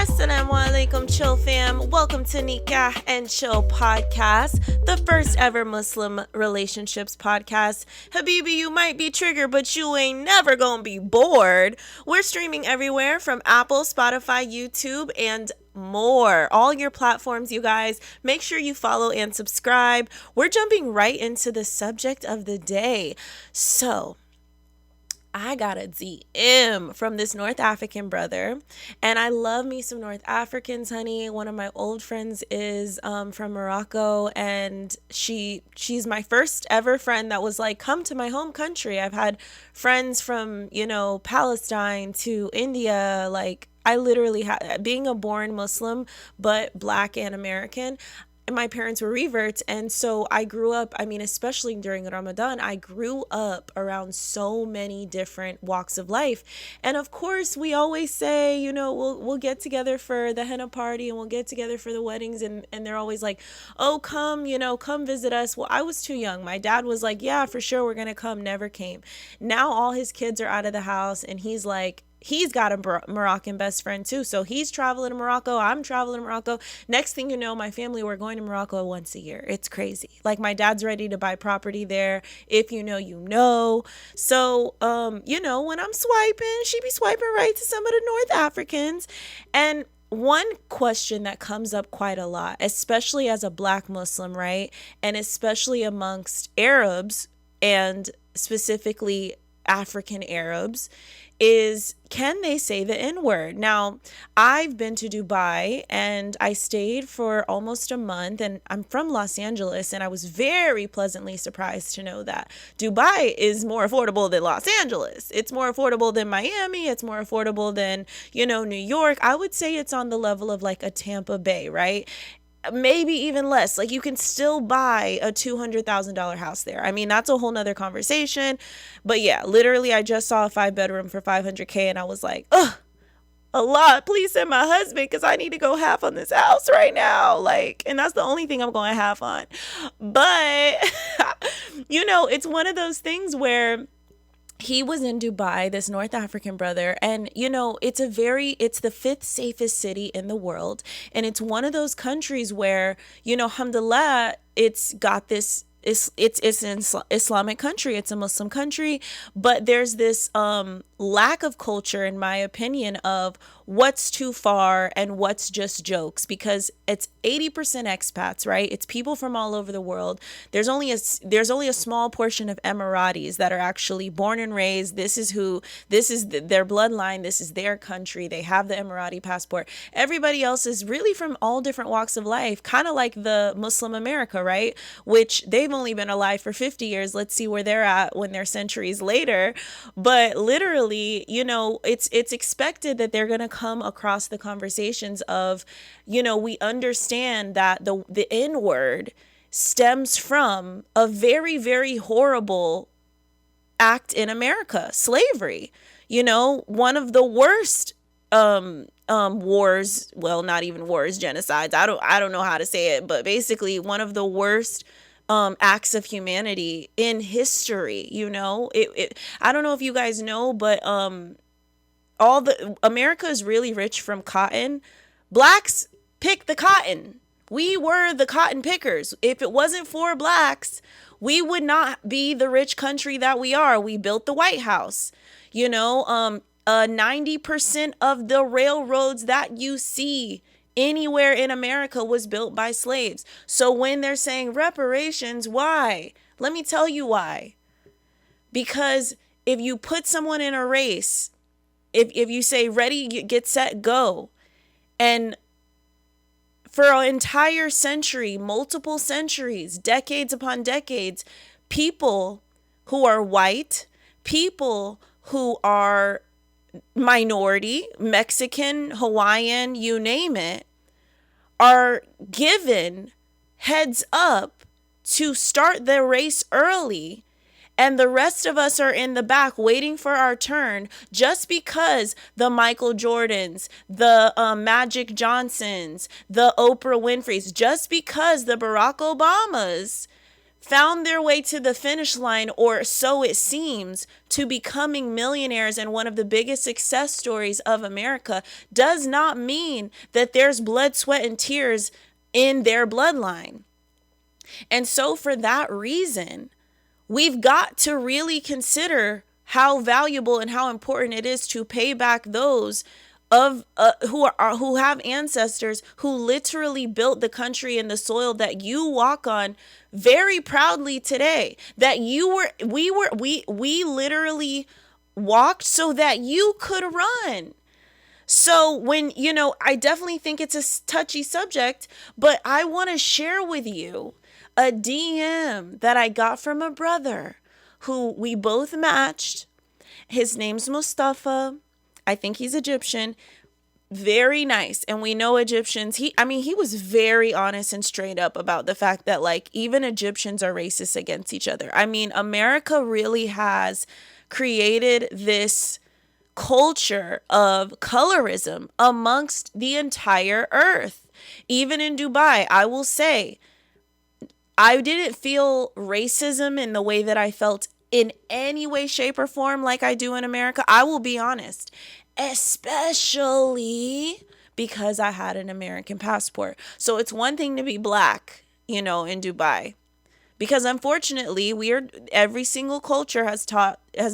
Assalamu alaikum, Chill fam. Welcome to Nikah and Chill podcast, the first ever Muslim relationships podcast. Habibi, you might be triggered, but you ain't never gonna be bored. We're streaming everywhere from Apple, Spotify, YouTube, and more. All your platforms, you guys. Make sure you follow and subscribe. We're jumping right into the subject of the day. So, I got a DM from this North African brother, and I love me some North Africans, honey. One of my old friends is from Morocco, and she's my first ever friend that was like, come to my home country. I've had friends from, Palestine to India. Like, I literally had, being a born Muslim, but Black and American, my parents were reverts, and so I grew up, especially during Ramadan, I grew up around so many different walks of life. And of course, we always say, we'll get together for the henna party, and we'll get together for the weddings, and they're always like, oh, come visit us. Well, I was too young. My dad was like, yeah, for sure, we're gonna come. Never came. Now all his kids are out of the house, and he's like, he's got a Moroccan best friend too. So he's traveling to Morocco. I'm traveling to Morocco. Next thing you know, my family, we're going to Morocco once a year. It's crazy. Like, my dad's ready to buy property there. If you know, you know. So, when I'm swiping, she be swiping right to some of the North Africans. And one question that comes up quite a lot, especially as a Black Muslim, right? And especially amongst Arabs, and specifically African Arabs, is, can they say the N-word? Now, I've been to Dubai, and I stayed for almost a month, and I'm from Los Angeles, and I was very pleasantly surprised to know that Dubai is more affordable than Los Angeles. It's more affordable than Miami. It's more affordable than, New York. I would say it's on the level of like a Tampa Bay, right? Maybe even less. Like, you can still buy a $200,000 house there. That's a whole nother conversation. But yeah, literally, I just saw a 5-bedroom for $500K, and I was like, ugh, a lot. Please send my husband, because I need to go half on this house right now. Like, and that's the only thing I'm going half on. But, it's one of those things where he was in Dubai, this North African brother, and it's the fifth safest city in the world, and it's one of those countries where, alhamdulillah, it's got this, it's an Islamic country, it's a Muslim country, but there's this lack of culture, in my opinion, of what's too far and what's just jokes, because it's 80% expats, right? It's people from all over the world. There's only a small portion of Emiratis that are actually born and raised. This is their bloodline. This is their country. They have the Emirati passport. Everybody else is really from all different walks of life, kind of like the Muslim America, right? Which they've only been alive for 50 years. Let's see where they're at when they're centuries later. But literally, it's expected that they're going to come across the conversations of, we understand that the N-word stems from a very, very horrible act in America, slavery. One of the worst wars, well, not even wars, genocides. I don't know how to say it, but basically one of the worst acts of humanity in history. I don't know if you guys know, but America is really rich from cotton. Blacks pick the cotton. We were the cotton pickers. If it wasn't for Blacks, we would not be the rich country that we are. We built the White House. 90% of the railroads that you see anywhere in America was built by slaves. So when they're saying reparations, why? Let me tell you why. Because if you put someone in a race, if you say ready, get set, go, and for an entire century, multiple centuries, decades upon decades, people who are white, people who are minority, Mexican, Hawaiian, you name it, are given heads up to start the race early, and the rest of us are in the back waiting for our turn, just because the Michael Jordans, the Magic Johnsons, the Oprah Winfreys, just because the Barack Obamas found their way to the finish line, or so it seems, to becoming millionaires and one of the biggest success stories of America, does not mean that there's blood, sweat, and tears in their bloodline. And so for that reason, we've got to really consider how valuable and how important it is to pay back those of who have ancestors who literally built the country and the soil that you walk on very proudly today. That we literally walked so that you could run. So when, I definitely think it's a touchy subject, but I want to share with you a DM that I got from a brother who we both matched. His name's Mustafa. I think he's Egyptian. Very nice. And we know Egyptians. He was very honest and straight up about the fact that, like, even Egyptians are racist against each other. I mean, America really has created this culture of colorism amongst the entire earth. Even in Dubai, I will say, I didn't feel racism in the way that I felt in any way, shape, or form like I do in America. I will be honest, especially because I had an American passport. So it's one thing to be black, in Dubai. Because unfortunately, every single culture has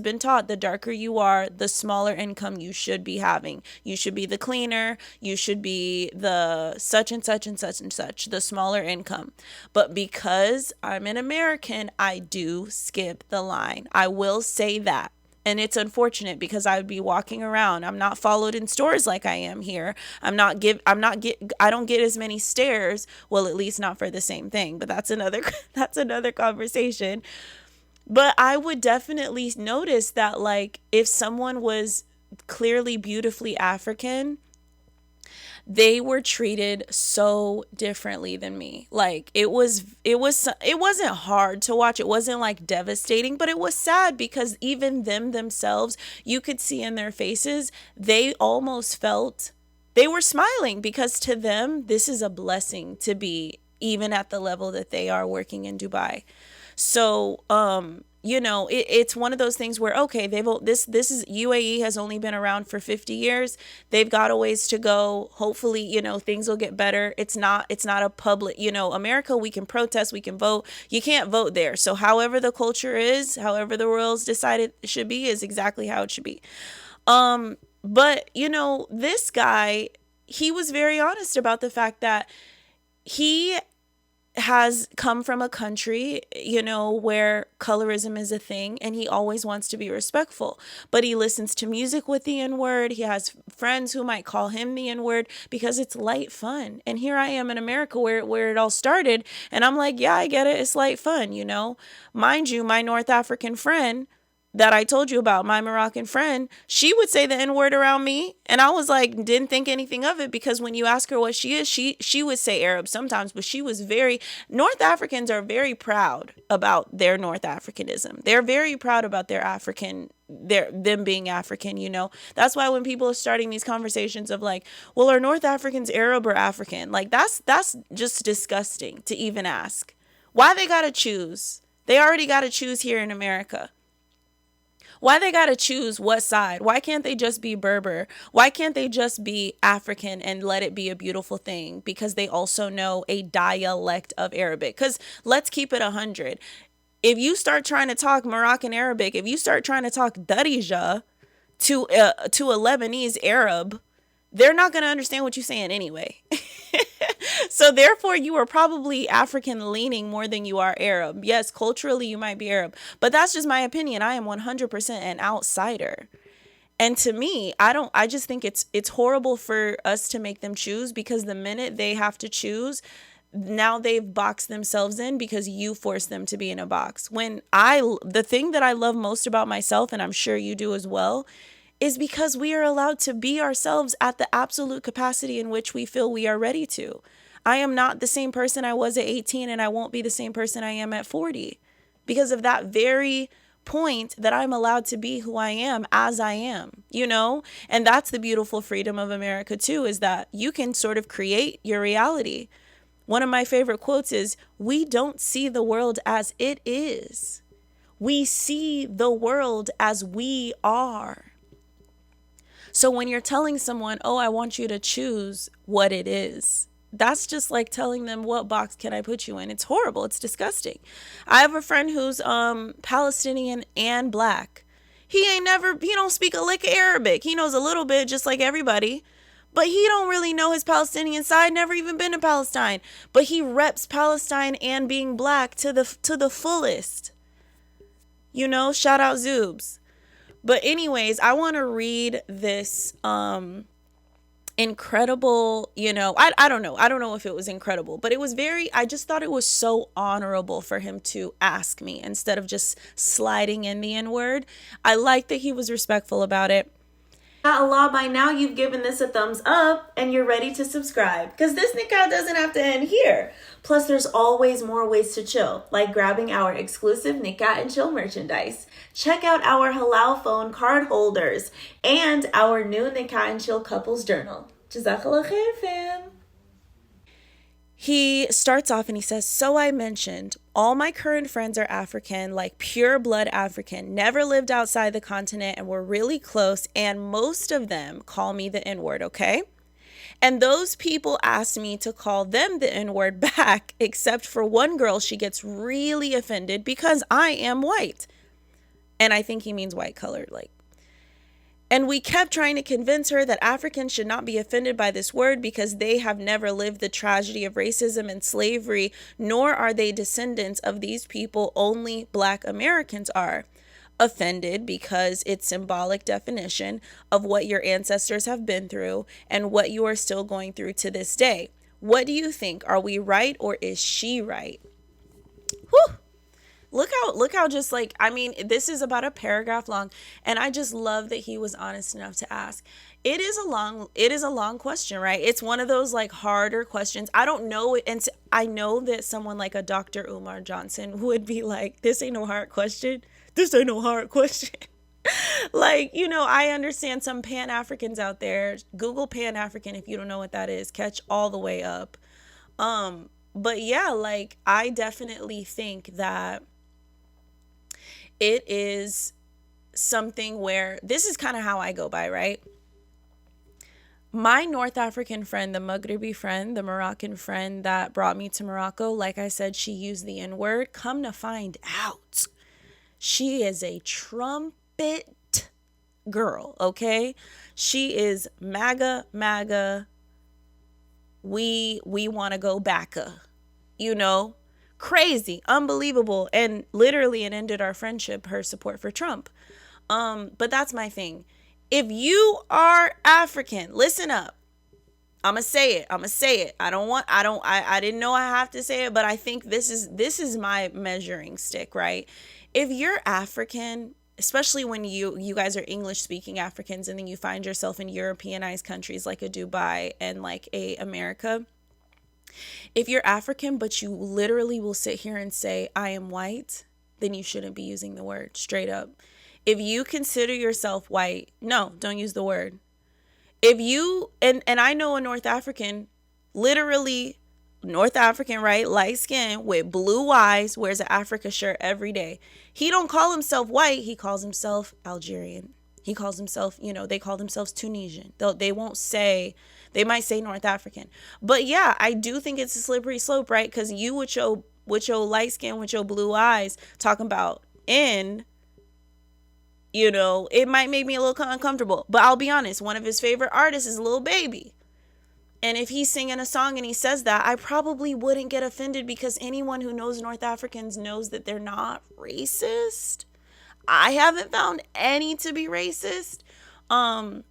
been taught the darker you are, the smaller income you should be having. You should be the cleaner, you should be the such and such and such and such, the smaller income. But because I'm an American, I do skip the line. I will say that. And it's unfortunate because I would be walking around. I'm not followed in stores like I am here. I don't get as many stares. Well, at least not for the same thing, but that's another conversation. But I would definitely notice that, like, if someone was clearly beautifully African, they were treated so differently than me. Like, it wasn't hard to watch. It wasn't like devastating, but it was sad because even themselves, you could see in their faces, they almost felt they were smiling because to them, this is a blessing to be even at the level that they are working in Dubai. So, it's one of those things where, okay, this is UAE has only been around for 50 years. They've got a ways to go. Hopefully, things will get better. It's not a public, America, we can protest, we can vote. You can't vote there. So however the culture is, however the world's decided it should be is exactly how it should be. But this guy, he was very honest about the fact that he has come from a country, where colorism is a thing, and he always wants to be respectful. But he listens to music with the N-word. He has friends who might call him the N-word because it's light fun. And here I am in America where it all started, and I'm like, yeah, I get it. It's light fun, Mind you, my North African friend that I told you about, my Moroccan friend, she would say the N-word around me. And I was like, didn't think anything of it because when you ask her what she is, she would say Arab sometimes, but North Africans are very proud about their North Africanism. They're very proud about them being African, That's why when people are starting these conversations of like, well, are North Africans Arab or African? Like, that's just disgusting to even ask. Why they gotta choose? They already gotta choose here in America. Why they gotta choose what side? Why can't they just be Berber? Why can't they just be African and let it be a beautiful thing? Because they also know a dialect of Arabic. Because let's keep it 100. If you start trying to talk Moroccan Arabic, if you start trying to talk Darija to a Lebanese Arab, they're not going to understand what you're saying anyway. So therefore, you are probably African leaning more than you are Arab. Yes, culturally, you might be Arab, but that's just my opinion. I am 100% an outsider. And to me, I just think it's horrible for us to make them choose, because the minute they have to choose, now they've boxed themselves in because you force them to be in a box. The thing that I love most about myself, and I'm sure you do as well, is because we are allowed to be ourselves at the absolute capacity in which we feel we are ready to. I am not the same person I was at 18, and I won't be the same person I am at 40 because of that very point that I'm allowed to be who I am as I am, And that's the beautiful freedom of America too, is that you can sort of create your reality. One of my favorite quotes is, "We don't see the world as it is. We see the world as we are." So when you're telling someone, "Oh, I want you to choose what it is," that's just like telling them, "What box can I put you in?" It's horrible. It's disgusting. I have a friend who's Palestinian and black. He don't speak a lick of Arabic. He knows a little bit, just like everybody. But he don't really know his Palestinian side, never even been to Palestine. But he reps Palestine and being black to the fullest. Shout out Zoobs. But anyways, I want to read this incredible, I don't know. I don't know if it was incredible, but it was I just thought it was so honorable for him to ask me instead of just sliding in the N-word. I like that he was respectful about it. Allah, by now you've given this a thumbs up and you're ready to subscribe, because this nikah doesn't have to end here. Plus, there's always more ways to chill, like grabbing our exclusive Nikah and Chill merchandise. Check out our halal phone card holders and our new Nikah and Chill couples journal. JazzakAllah Khair, fam. He starts off and he says, "So I mentioned all my current friends are African, like pure blood African, never lived outside the continent, and were really close, and most of them call me the N-word, okay? And those people asked me to call them the N-word back, except for one girl. She gets really offended because I am white." And I think he means white colored, like. "And we kept trying to convince her that Africans should not be offended by this word because they have never lived the tragedy of racism and slavery, nor are they descendants of these people. Only Black Americans are offended because it's symbolic definition of what your ancestors have been through and what you are still going through to this day. What do you think? Are we right, or is she right?" Whew. Look how just like, I mean, this is about a paragraph long, and I just love that he was honest enough to ask. It is a long question, right? It's one of those like harder questions. I don't know. And I know that someone like a Dr. Umar Johnson would be like, "This ain't no hard question. This ain't no hard question." Like, I understand some Pan-Africans out there. Google Pan-African if you don't know what that is. Catch all the way up. But yeah, like, I definitely think that it is something where this is kind of how I go by, right? My North African friend, the Maghrebi friend, the Moroccan friend that brought me to Morocco, like I said, she used the N-word. Come to find out, she is a trumpet girl, okay? She is MAGA. We want to go backa, crazy, unbelievable, and literally it ended our friendship, her support for Trump. But that's my thing. If you are African, listen up. I'ma say it. I didn't know I have to say it, but I think this is my measuring stick, right? If you're African, especially when you guys are English speaking Africans, and then you find yourself in Europeanized countries like a Dubai and like a America, if you're African, but you literally will sit here and say, "I am white," then you shouldn't be using the word, straight up. If you consider yourself white, no, don't use the word. If you, and I know a North African, literally North African, right? Light skin with blue eyes, wears an Africa shirt every day. He don't call himself white. He calls himself Algerian. He calls himself, they call themselves Tunisian. They won't say, they might say North African. But yeah, I do think it's a slippery slope, right? Because you with your light skin, with your blue eyes, talking about it might make me a little uncomfortable. But I'll be honest, one of his favorite artists is Lil Baby. And if he's singing a song and he says that, I probably wouldn't get offended, because anyone who knows North Africans knows that they're not racist. I haven't found any to be racist. And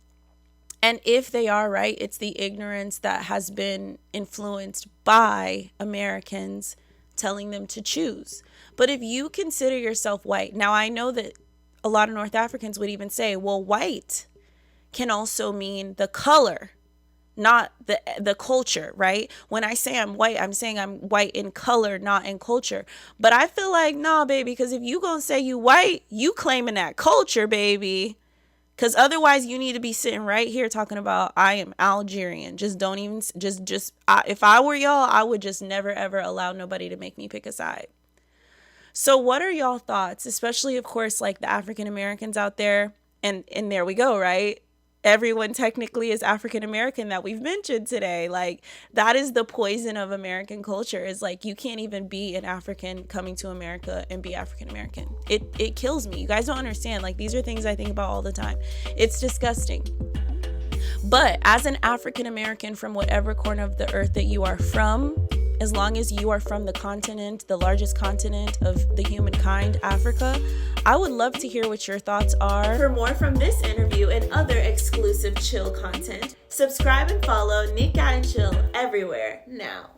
if they are, right, it's the ignorance that has been influenced by Americans telling them to choose. But if you consider yourself white, now I know that a lot of North Africans would even say, well, white can also mean the color, not the culture, right? When I say I'm white, I'm saying I'm white in color, not in culture. But I feel like, nah, baby, because if you gonna say you white, you claiming that culture, baby. Because otherwise you need to be sitting right here talking about I am Algerian. Just don't even, if I were y'all, I would just never ever allow nobody to make me pick a side. So what are y'all thoughts? Especially, of course, like the African Americans out there. And there we go, right? Everyone technically is African American that we've mentioned today. Like, that is the poison of American culture, is like you can't even be an African coming to America and be African American. It kills me. You guys don't understand. Like, these are things I think about all the time. It's disgusting. But as an African American from whatever corner of the earth that you are from, as long as you are from the continent, the largest continent of the humankind, Africa, I would love to hear what your thoughts are. For more from this interview and other exclusive chill content, subscribe and follow Nikah and Chill everywhere now.